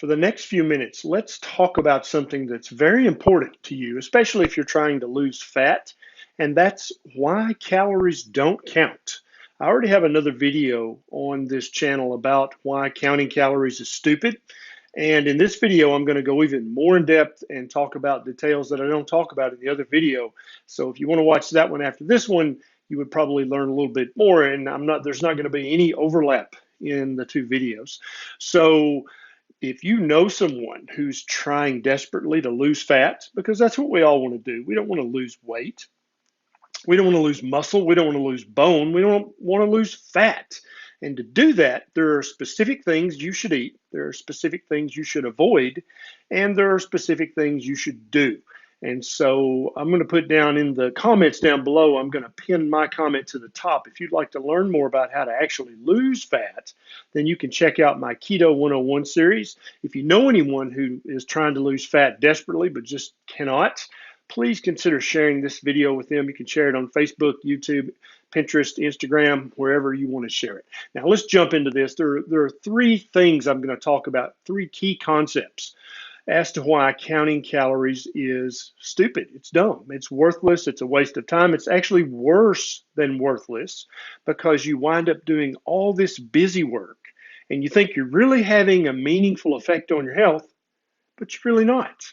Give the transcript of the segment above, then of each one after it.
For the next few minutes, let's talk about something that's very important to you, especially if you're trying to lose fat, and that's why calories don't count. I already have another video on this channel about why counting calories is stupid. And in this video, I'm going to go even more in depth and talk about details that I don't talk about in the other video. So if you want to watch that one after this one, you would probably learn a little bit more. And there's not going to be any overlap in the two videos. So if you know someone who's trying desperately to lose fat, because that's what we all want to do, we don't want to lose weight. We don't want to lose muscle. We don't want to lose bone. We don't want to lose fat. And to do that, there are specific things you should eat. There are specific things you should avoid. And there are specific things you should do. And so I'm going to put down in the comments down below, I'm going to pin my comment to the top. If you'd like to learn more about how to actually lose fat, then you can check out my Keto 101 series. If you know anyone who is trying to lose fat desperately but just cannot, please consider sharing this video with them. You can share it on Facebook, YouTube, Pinterest, Instagram, wherever you want to share it. Now let's jump into this. There are three things I'm going to talk about, three key concepts as to why counting calories is stupid. It's dumb. It's worthless. It's a waste of time. It's actually worse than worthless because you wind up doing all this busy work and you think you're really having a meaningful effect on your health, but you're really not.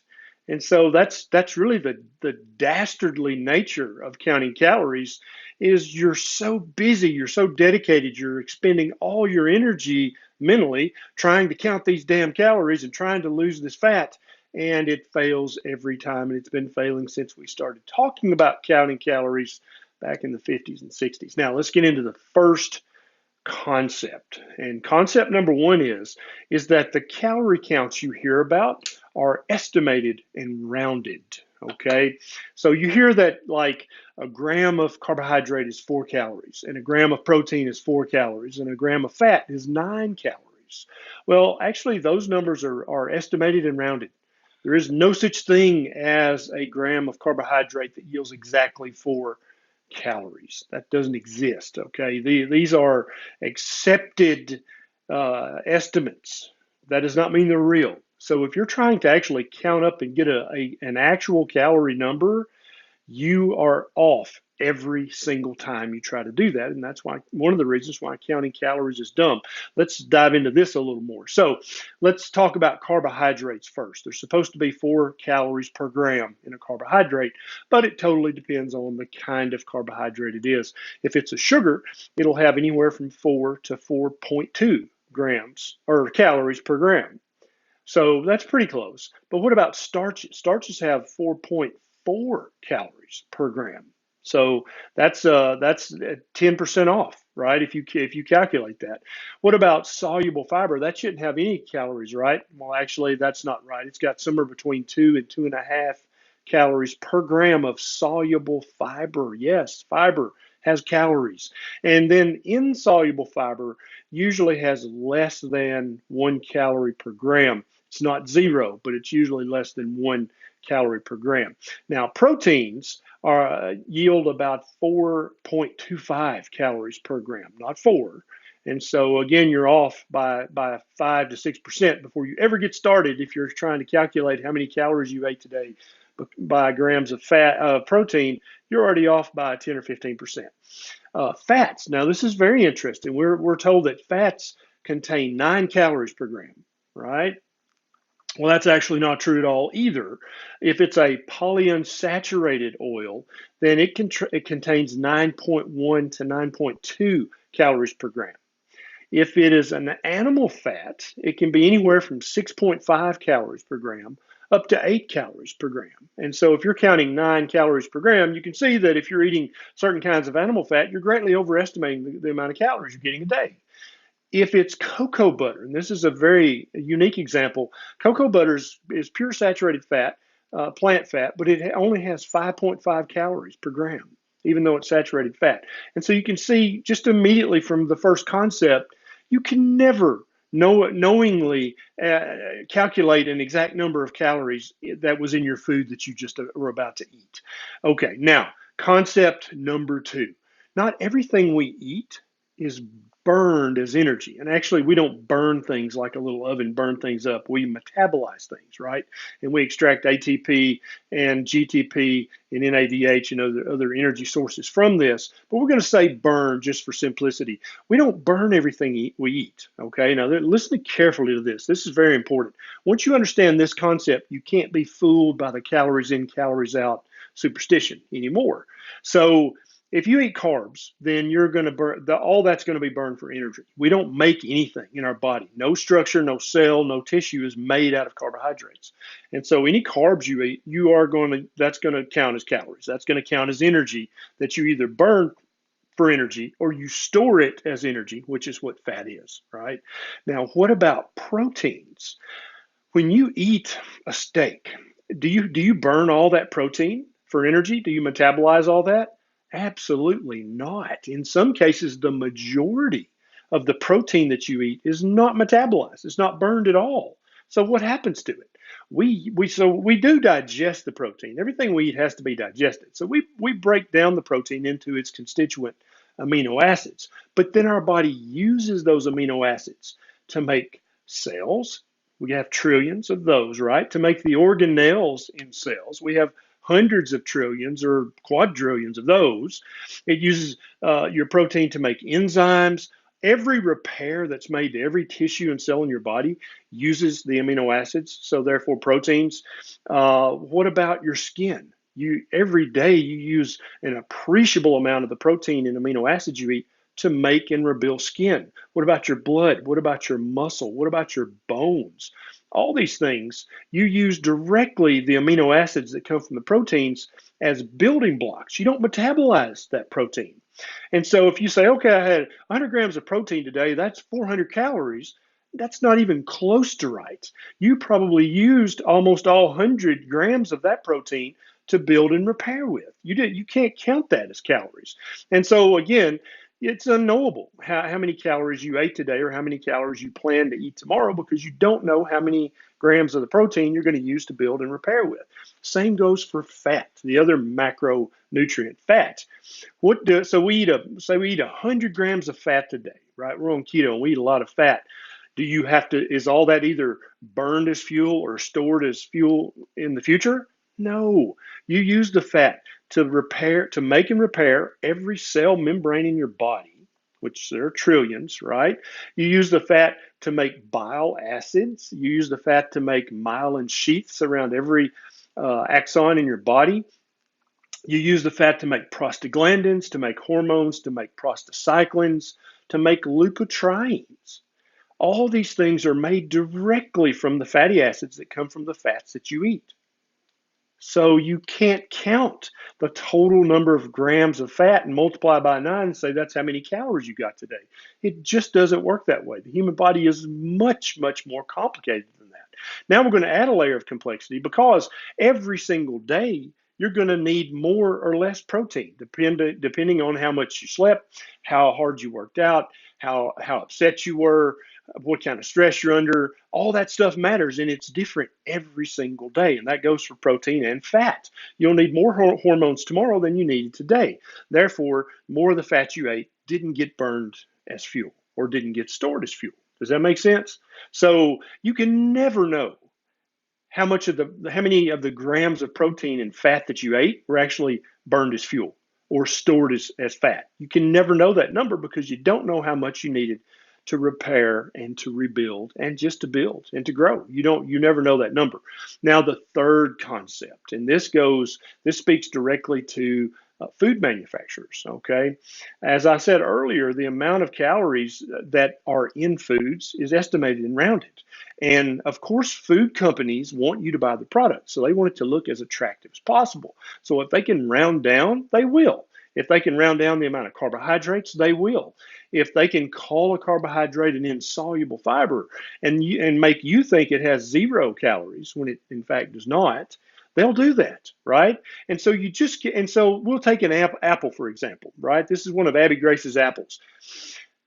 And so that's really the dastardly nature of counting calories is you're so busy, you're so dedicated, you're expending all your energy mentally trying to count these damn calories and trying to lose this fat, and it fails every time. And it's been failing since we started talking about counting calories back in the 50s and 60s. Now let's get into the first concept. And concept number one is that the calorie counts you hear about are estimated and rounded. Okay, so you hear that like a gram of carbohydrate is 4 calories, and a gram of protein is 4 calories, and a gram of fat is 9 calories. Well, actually, those numbers are estimated and rounded. There is no such thing as a gram of carbohydrate that yields exactly 4 calories. That doesn't exist. Okay, these are accepted estimates. That does not mean they're real. So if you're trying to actually count up and get an actual calorie number, you are off every single time you try to do that. And that's why one of the reasons why counting calories is dumb. Let's dive into this a little more. So let's talk about carbohydrates first. There's supposed to be 4 calories per gram in a carbohydrate, but it totally depends on the kind of carbohydrate it is. If it's a sugar, it'll have anywhere from 4 to 4.2 grams or calories per gram. So that's pretty close. But what about starches? Starches have 4.4 calories per gram. So that's 10% off, right? If you calculate that. What about soluble fiber? That shouldn't have any calories, right? Well, actually, that's not right. It's got somewhere between 2 and 2.5 calories per gram of soluble fiber. Yes, fiber has calories. And then insoluble fiber usually has less than 1 calorie per gram. It's not 0, but it's usually less than 1 calorie per gram. Now, proteins yield about 4.25 calories per gram, not 4. And so again, you're off by 5 to 6% before you ever get started. If you're trying to calculate how many calories you ate today by grams of protein, you're already off by 10 or 15%. Fats. Now, this is very interesting. We're told that fats contain 9 calories per gram, right? Well, that's actually not true at all either. If it's a polyunsaturated oil, then it contains 9.1 to 9.2 calories per gram. If it is an animal fat, it can be anywhere from 6.5 calories per gram up to 8 calories per gram. And so if you're counting 9 calories per gram, you can see that if you're eating certain kinds of animal fat, you're greatly overestimating the amount of calories you're getting a day. If it's cocoa butter, and this is a very unique example, cocoa butter is pure saturated fat, plant fat, but it only has 5.5 calories per gram, even though it's saturated fat. And so you can see just immediately from the first concept, you can never knowingly calculate an exact number of calories that was in your food that you just were about to eat. Okay, now concept number 2. Not everything we eat is burned as energy. And actually, we don't burn things like a little oven, burn things up. We metabolize things, right? And we extract ATP and GTP and NADH and other energy sources from this. But we're going to say burn just for simplicity. We don't burn everything we eat, okay? Now, listen carefully to this. This is very important. Once you understand this concept, you can't be fooled by the calories in, calories out superstition anymore. So if you eat carbs, then you're going to burn all that's going to be burned for energy. We don't make anything in our body. No structure, no cell, no tissue is made out of carbohydrates. And so any carbs you eat, that's going to count as calories. That's going to count as energy that you either burn for energy or you store it as energy, which is what fat is, right? Now, what about proteins? When you eat a steak, do you burn all that protein for energy? Do you metabolize all that? Absolutely not. In some cases, the majority of the protein that you eat is not metabolized. It's not burned at all. So what happens to it? We do digest the protein. Everything we eat has to be digested. So we break down the protein into its constituent amino acids. But then our body uses those amino acids to make cells. We have trillions of those, right? To make the organelles in cells. We have hundreds of trillions or quadrillions of those. It uses your protein to make enzymes. Every repair that's made to every tissue and cell in your body uses the amino acids, so therefore proteins. What about your skin? Every day you use an appreciable amount of the protein and amino acids you eat to make and rebuild skin. What about your blood? What about your muscle? What about your bones? All these things, you use directly the amino acids that come from the proteins as building blocks. You don't metabolize that protein. And so if you say, okay, I had 100 grams of protein today, that's 400 calories. That's not even close to right. You probably used almost all 100 grams of that protein to build and repair with. You can't count that as calories. And so again, it's unknowable how many calories you ate today or how many calories you plan to eat tomorrow because you don't know how many grams of the protein you're going to use to build and repair with. Same goes for fat, the other macronutrient, fat. So we eat 100 grams of fat today, right? We're on keto and we eat a lot of fat. Is all that either burned as fuel or stored as fuel in the future? No, you use the fat to make and repair every cell membrane in your body, which there are trillions, right? You use the fat to make bile acids. You use the fat to make myelin sheaths around every axon in your body. You use the fat to make prostaglandins, to make hormones, to make prostacyclins, to make leukotrienes. All these things are made directly from the fatty acids that come from the fats that you eat. So you can't count the total number of grams of fat and multiply by 9 and say that's how many calories you got today. It just doesn't work that way. The human body is much, much more complicated than that. Now we're going to add a layer of complexity because every single day you're going to need more or less protein depending on how much you slept, how hard you worked out, how upset you were, what kind of stress you're under. All that stuff matters, and it's different every single day, and that goes for protein and fat. You'll need more hormones tomorrow than you needed today. Therefore, more of the fat you ate didn't get burned as fuel or didn't get stored as fuel. Does that make sense? So you can never know how many of the grams of protein and fat that you ate were actually burned as fuel or stored as fat. You can never know that number because you don't know how much you needed to repair and to rebuild and just to build and to grow. You never know that number. Now the third concept, and this speaks directly to food manufacturers, okay? As I said earlier, the amount of calories that are in foods is estimated and rounded. And of course, food companies want you to buy the product, so they want it to look as attractive as possible. So if they can round down, they will. If they can round down the amount of carbohydrates, they will. If they can call a carbohydrate an insoluble fiber and make you think it has 0 calories when it in fact does not, they'll do that, right? And so we'll take an apple for example, right? This is one of Abby Grace's apples.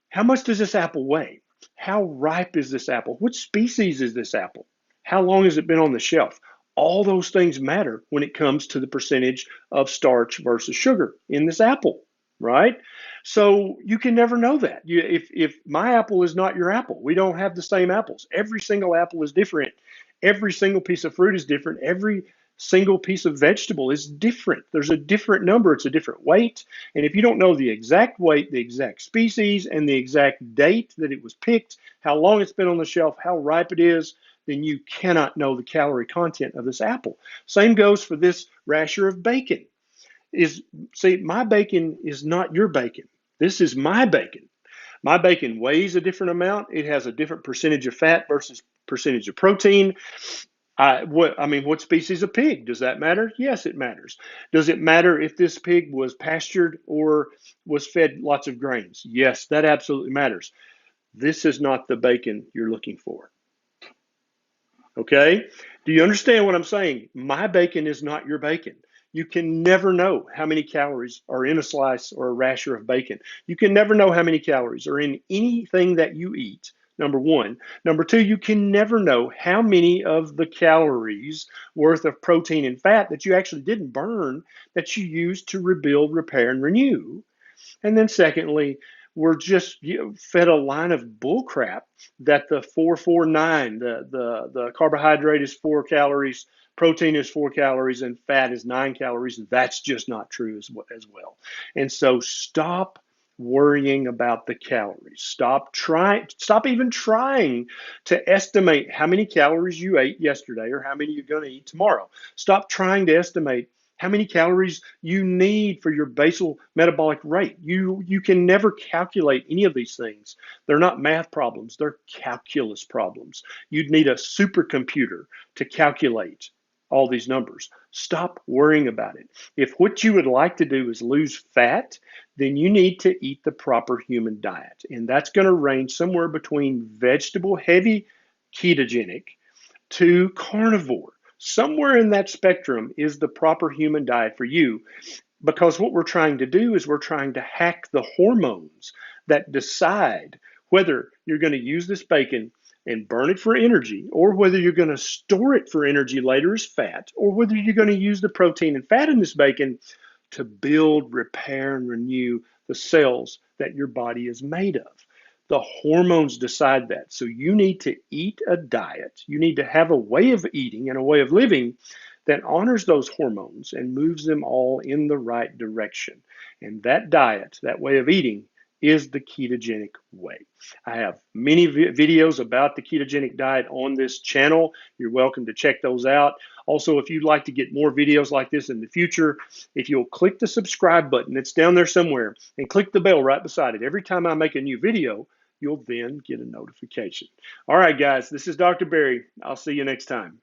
How much does this apple weigh? How ripe is this apple? Which species is this apple? How long has it been on the shelf? All those things matter when it comes to the percentage of starch versus sugar in this apple, right? So you can never know that. If my apple is not your apple, we don't have the same apples. Every single apple is different. Every single piece of fruit is different. Every single piece of vegetable is different. There's a different number. It's a different weight. And if you don't know the exact weight, the exact species, and the exact date that it was picked, how long it's been on the shelf, how ripe it is, then you cannot know the calorie content of this apple. Same goes for this rasher of bacon. See, my bacon is not your bacon. This is my bacon. My bacon weighs a different amount. It has a different percentage of fat versus percentage of protein. What species of pig? Does that matter? Yes, it matters. Does it matter if this pig was pastured or was fed lots of grains? Yes, that absolutely matters. This is not the bacon you're looking for. Okay? Do you understand what I'm saying? My bacon is not your bacon. You can never know how many calories are in a slice or a rasher of bacon. You can never know how many calories are in anything that you eat, number one. Number two, you can never know how many of the calories worth of protein and fat that you actually didn't burn that you used to rebuild, repair, and renew. And then secondly, we're just fed a line of bull crap that the 449, the carbohydrate is 4 calories, protein is 4 calories, and fat is 9 calories. That's just not true as well. And so stop worrying about the calories. Stop even trying to estimate how many calories you ate yesterday or how many you're going to eat tomorrow. Stop trying to estimate how many calories you need for your basal metabolic rate. You can never calculate any of these things. They're not math problems, they're calculus problems. You'd need a supercomputer to calculate all these numbers. Stop worrying about it. If what you would like to do is lose fat, then you need to eat the proper human diet. And that's going to range somewhere between vegetable heavy ketogenic to carnivore. Somewhere in that spectrum is the proper human diet for you, because what we're trying to do is we're trying to hack the hormones that decide whether you're going to use this bacon and burn it for energy, or whether you're going to store it for energy later as fat, or whether you're going to use the protein and fat in this bacon to build, repair, and renew the cells that your body is made of. The hormones decide that. So you need to eat a diet. You need to have a way of eating and a way of living that honors those hormones and moves them all in the right direction. And that diet, that way of eating, is the ketogenic way. I have many videos about the ketogenic diet on this channel. You're welcome to check those out. Also, if you'd like to get more videos like this in the future, if you'll click the subscribe button, it's down there somewhere, and click the bell right beside it. Every time I make a new video, you'll then get a notification. All right, guys, this is Dr. Berry. I'll see you next time.